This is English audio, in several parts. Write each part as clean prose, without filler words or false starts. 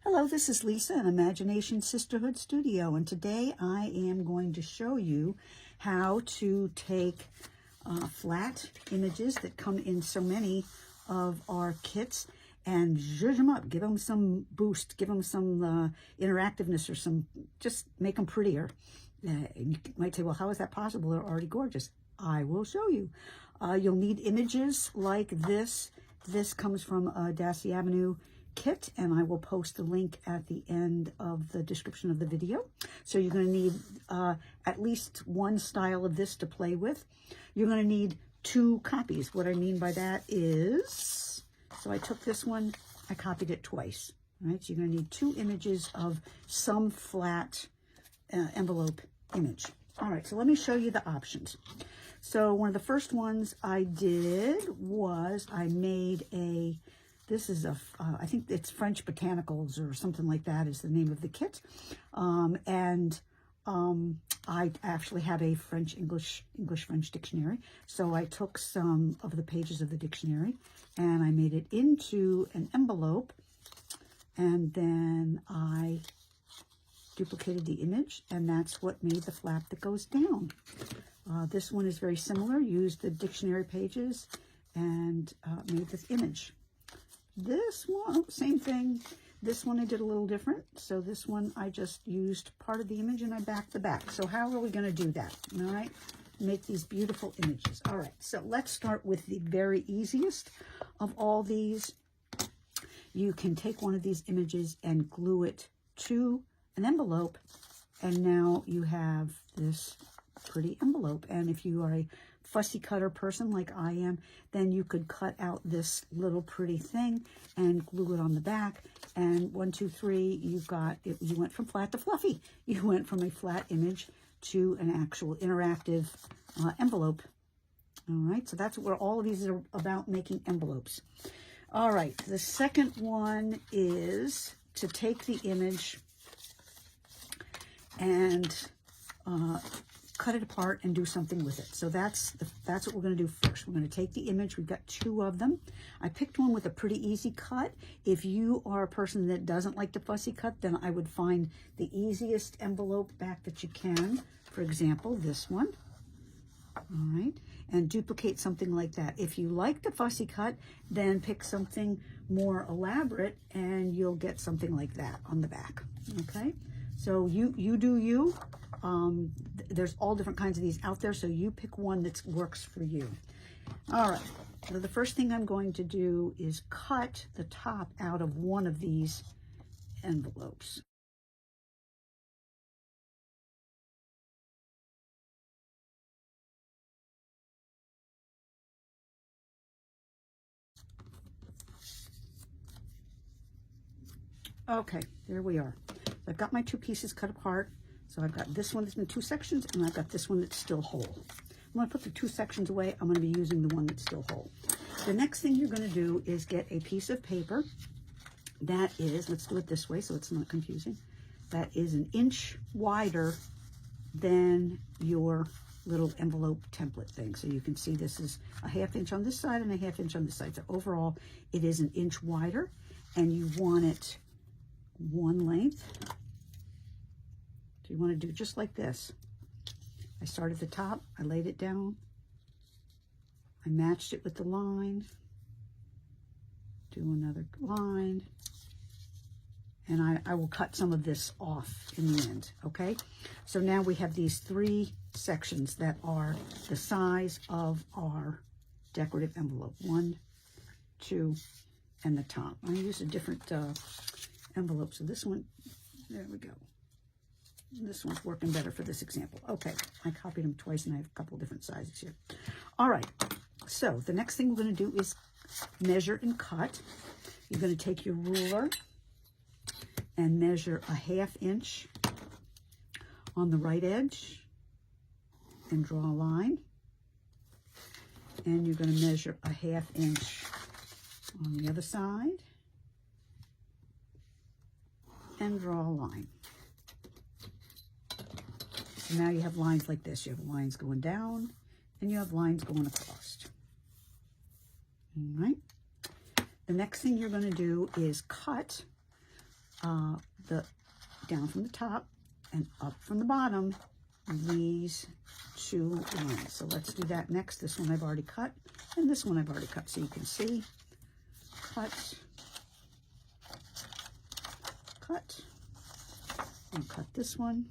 Hello, this is Lisa in Imagination Sisterhood Studio, and today I am going to show you how to take flat images that come in so many of our kits and zhuzh them up, give them some boost, give them some interactiveness, or some, just make them prettier. You might say, well, how is that possible? They're already gorgeous. I will show you. You'll need images like this. This comes from a Dasy Avenue kit, and I will post the link at the end of the description of the video. So you're going to need at least one style of this to play with. You're going to need 2 copies. What I mean by that is, so I took this one, I copied it twice. All right, so you're going to need 2 images of some flat envelope image. All right, so let me show you the options. So one of the first ones I did was I made a, this is a, I think it's French Botanicals or something like that is the name of the kit. I actually have a English-French dictionary. So I took some of the pages of the dictionary and I made it into an envelope, and then I duplicated the image, and that's what made the flap that goes down. This one is very similar, used the dictionary pages and made this image. This one, same thing. This one I did a little different. So this one I just used part of the image and I backed the back. So how are we going to do that? All right, make these beautiful images. All right, so let's start with the very easiest of all these. You can take one of these images and glue it to an envelope, and now you have this pretty envelope. And if you are a fussy cutter person like I am, then you could cut out this little pretty thing and glue it on the back. And 1, 2, 3, you've got it. You went from flat to fluffy. You went from a flat image to an actual interactive envelope. All right, so that's what all of these are about, making envelopes. All right, the second one is to take the image and cut it apart and do something with it. So that's what we're going to do first. We're going to take the image. We've got 2 of them. I picked one with a pretty easy cut. If you are a person that doesn't like to fussy cut, then I would find the easiest envelope back that you can. For example, this one. All right, and duplicate something like that. If you like the fussy cut, then pick something more elaborate and you'll get something like that on the back. Okay, so you do you. There's all different kinds of these out there, so you pick one that works for you. All right, so the first thing I'm going to do is cut the top out of one of these envelopes. Okay, there we are. I've got my 2 pieces cut apart. So I've got this one that's in 2 sections, and I've got this one that's still whole. I'm going to put the 2 sections away. I'm going to be using the one that's still whole. The next thing you're going to do is get a piece of paper that is, let's do it this way so it's not confusing, that is 1 inch wider than your little envelope template thing. So you can see this is a 1/2 inch on this side and a 1/2 inch on this side. So overall, it is 1 inch wider, and you want it one length. So you want to do just like this. I started at the top, I laid it down, I matched it with the line, do another line, and I will cut some of this off in the end, okay? So now we have these 3 sections that are the size of our decorative envelope. 1, 2, and the top. I'm going to use a different envelope. So this one, there we go. This one's working better for this example. Okay, I copied them twice and I have a couple different sizes here. All right, so the next thing we're going to do is measure and cut. You're going to take your ruler and measure a 1/2 inch on the right edge and draw a line. And you're going to measure a 1/2 inch on the other side and draw a line. So now you have lines like this. You have lines going down and you have lines going across. All right. The next thing you're going to do is cut down from the top and up from the bottom, these two lines. So let's do that next. This one I've already cut, and this one I've already cut, so you can see. Cut, cut. I'll cut this one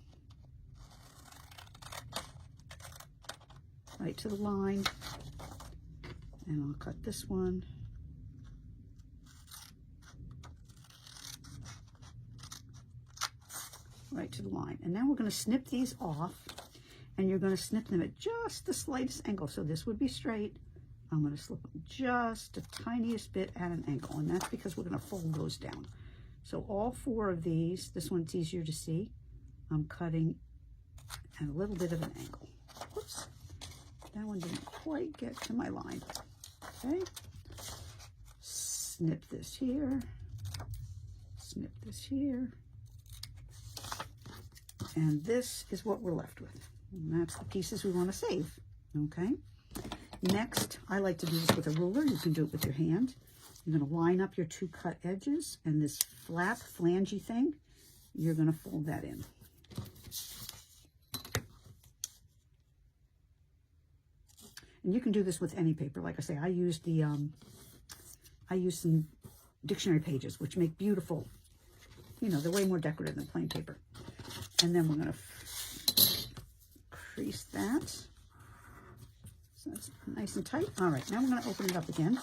right to the line, and I'll cut this one right to the line. And now we're going to snip these off, and you're going to snip them at just the slightest angle. So this would be straight. I'm going to slip them just the tiniest bit at an angle, and that's because we're going to fold those down. So all four of these, this one's easier to see. I'm cutting at a little bit of an angle. Whoops, that one didn't quite get to my line. Okay, snip this here, snip this here, and this is what we're left with. And that's the pieces we want to save. Okay, next, I like to do this with a ruler. You can do it with your hand. You're going to line up your two cut edges, and this flap, flangey thing, you're going to fold that in. And you can do this with any paper. Like I say, I used some dictionary pages, which make beautiful, you know, they're way more decorative than plain paper. And then we're going to crease that. So that's nice and tight. All right, now we're going to open it up again.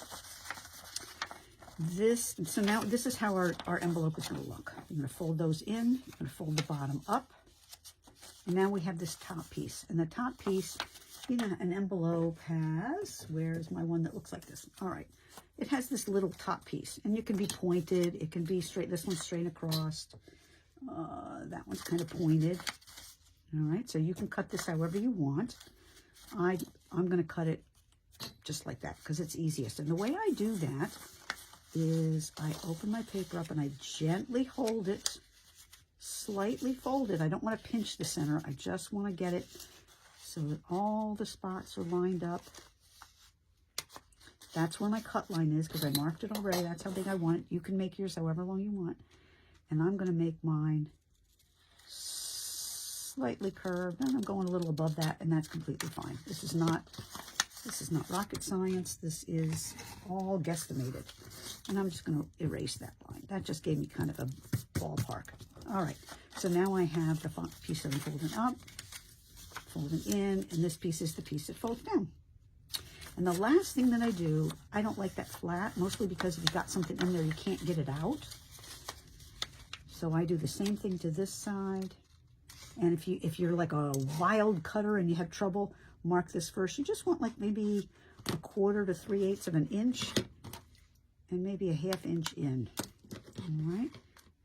So now this is how our envelope is going to look. I'm going to fold those in. I'm going to fold the bottom up. And now we have this top piece. And the top piece, you know, an envelope has, where's my one that looks like this? All right. It has this little top piece, and it can be pointed. It can be straight. This one's straight across. That one's kind of pointed. All right. So you can cut this however you want. I'm going to cut it just like that because it's easiest. And the way I do that is I open my paper up and I gently hold it, slightly fold it. I don't want to pinch the center. I just want to get it so that all the spots are lined up. That's where my cut line is because I marked it already. That's how big I want it. You can make yours however long you want. And I'm going to make mine slightly curved. And I'm going a little above that, and that's completely fine. This is not rocket science. This is all guesstimated. And I'm just going to erase that line. That just gave me kind of a ballpark. All right. So now I have the piece that I'm folding up, folding in, and this piece is the piece that folds down. And the last thing that I do, I don't like that flat, mostly because if you've got something in there, you can't get it out. So I do the same thing to this side. And if you're like a wild cutter and you have trouble, mark this first. You just want like maybe 1/4 to 3/8 of an inch and maybe a 1/2 inch in. All right.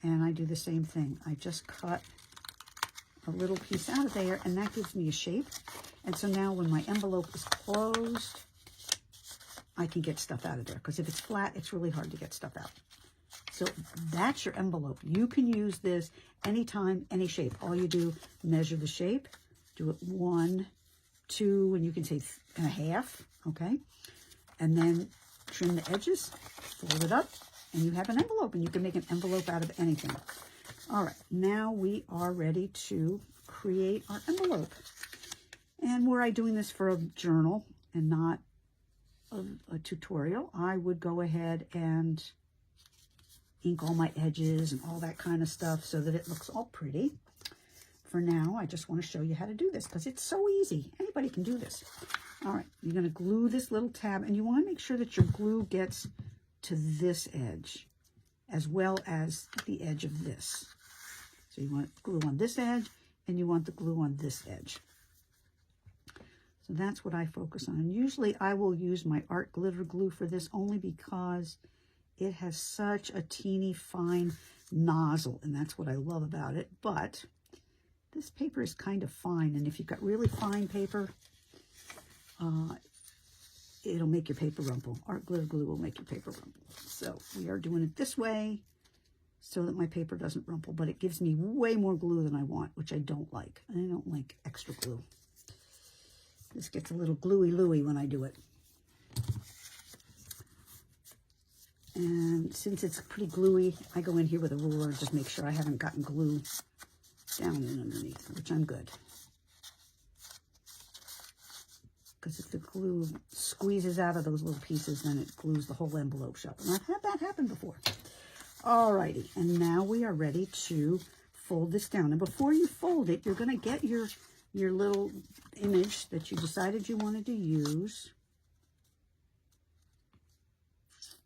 And I do the same thing. I just cut a little piece out of there, and that gives me a shape. And so now when my envelope is closed, I can get stuff out of there. Because if it's flat, it's really hard to get stuff out. So that's your envelope. You can use this anytime, any shape. All you do, measure the shape, do it 1, 2, and you can say 1/2, okay? And then trim the edges, fold it up, and you have an envelope, and you can make an envelope out of anything. All right, now we are ready to create our envelope. And were I doing this for a journal and not a tutorial, I would go ahead and ink all my edges and all that kind of stuff so that it looks all pretty. For now, I just want to show you how to do this because it's so easy. Anybody can do this. All right, you're going to glue this little tab, and you want to make sure that your glue gets to this edge as well as the edge of this. So you want glue on this edge, and you want the glue on this edge. So that's what I focus on. And usually I will use my art glitter glue for this only because it has such a teeny fine nozzle, and that's what I love about it. But this paper is kind of fine, and if you've got really fine paper, it'll make your paper rumple. Art glitter glue will make your paper rumple. So we are doing it this way so that my paper doesn't rumple, but it gives me way more glue than I want, which I don't like. I don't like extra glue. This gets a little gluey-looey when I do it. And since it's pretty gluey, I go in here with a ruler and just make sure I haven't gotten glue down and underneath, which I'm good. Because if the glue squeezes out of those little pieces, then it glues the whole envelope shut. And I've had that happen before. Alrighty, and now we are ready to fold this down. And before you fold it, you're going to get your little image that you decided you wanted to use.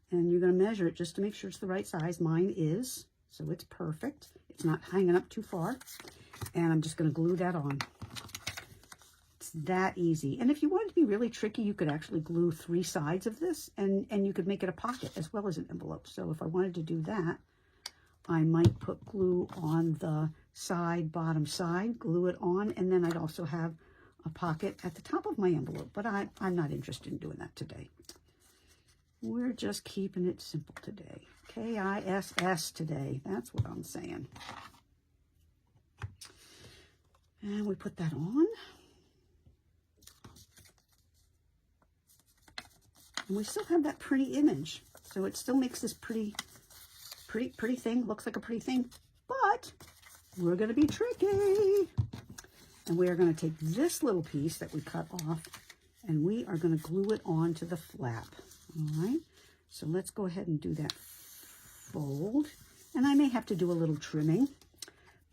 And you're going to measure it just to make sure it's the right size. Mine is, so it's perfect. It's not hanging up too far. And I'm just going to glue that on. It's that easy. And if you wanted to be really tricky, you could actually glue 3 sides of this, and you could make it a pocket as well as an envelope. So if I wanted to do that, I might put glue on the side, bottom side, glue it on, and then I'd also have a pocket at the top of my envelope. But I'm not interested in doing that today. We're just keeping it simple today. K-I-S-S today. That's what I'm saying. And we put that on. And we still have that pretty image. So it still makes this pretty thing. Looks like a pretty thing. But we're going to be tricky. And we are going to take this little piece that we cut off, and we are going to glue it onto the flap. All right, so let's go ahead and do that fold. And I may have to do a little trimming,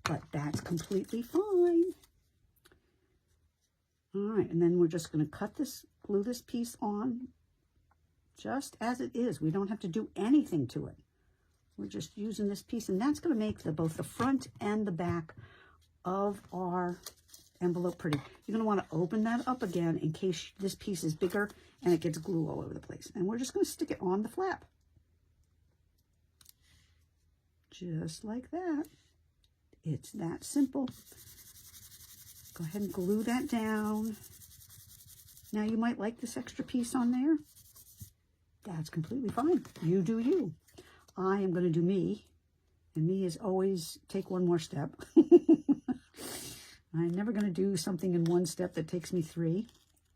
but that's completely fine. All right, and then we're just going to cut this, glue this piece on just as it is. We don't have to do anything to it. We're just using this piece, and that's going to make both the front and the back of our envelope pretty. You're going to want to open that up again in case this piece is bigger and it gets glue all over the place. And we're just going to stick it on the flap. Just like that. It's that simple. Go ahead and glue that down. Now you might like this extra piece on there. That's completely fine. You do you. I am going to do me. And me is always take one more step. I'm never going to do something in one step that takes me 3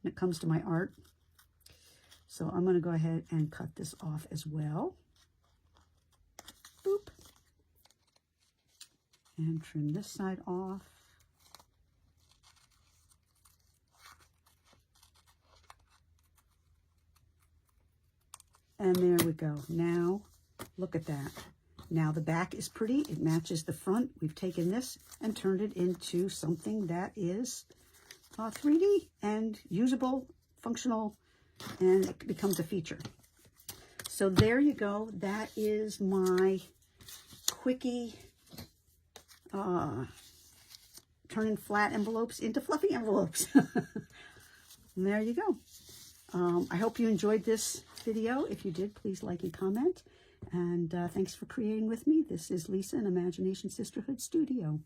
when it comes to my art. So I'm going to go ahead and cut this off as well. Boop. And trim this side off. And there we go. Now, look at that. Now the back is pretty. It matches the front. We've taken this and turned it into something that is 3D and usable, functional, and it becomes a feature. So there you go. That is my quickie turning flat envelopes into fluffy envelopes. And there you go. I hope you enjoyed this video. If you did, please like and comment. And thanks for creating with me. This is Lisa in Imagination Sisterhood Studio.